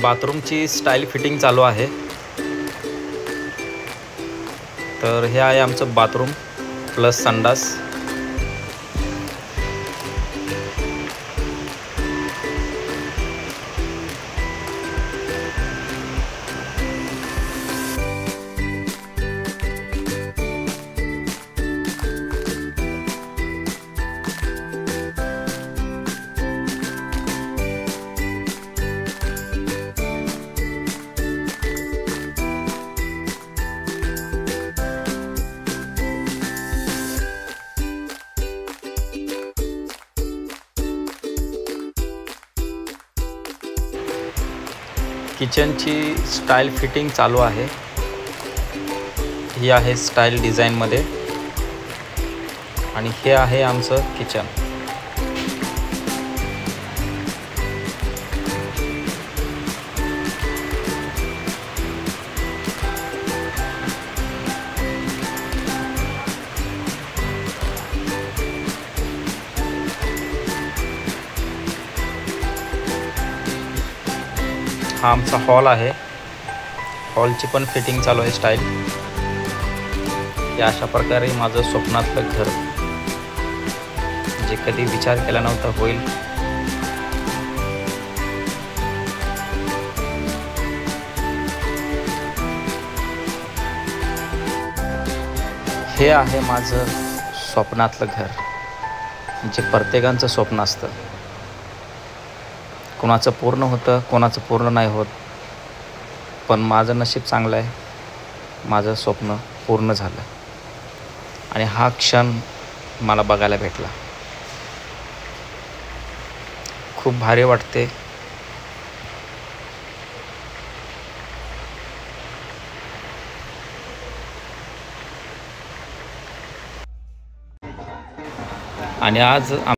बाथरूमची style fitting चालू आहे। तर हे आहे आमचं बाथरूम प्लस संडास। किचनची स्टाईल फिटिंग चालू आहे। ही आहे स्टाईल डिझाईनमध्ये आणि हे आहे आमचं किचन। हा आमचा हॉल आहे। हॉलची पण फिटिंग चालू आहे स्टाईल। या अशा प्रकारे माझं स्वप्नातलं घर, जे कधी विचार केला नव्हता होईल, हे आहे माझं स्वप्नातलं घर, जे प्रत्येकाचं स्वप्न असतं। कोणाचं पूर्ण होतं, कोणाचं पूर्ण नाही होत, पण माझं नशीब चांगलं आहे, माझं स्वप्न पूर्ण झालं आणि हा क्षण मला बघायला भेटला। खूप भारी वाटते। आणि आज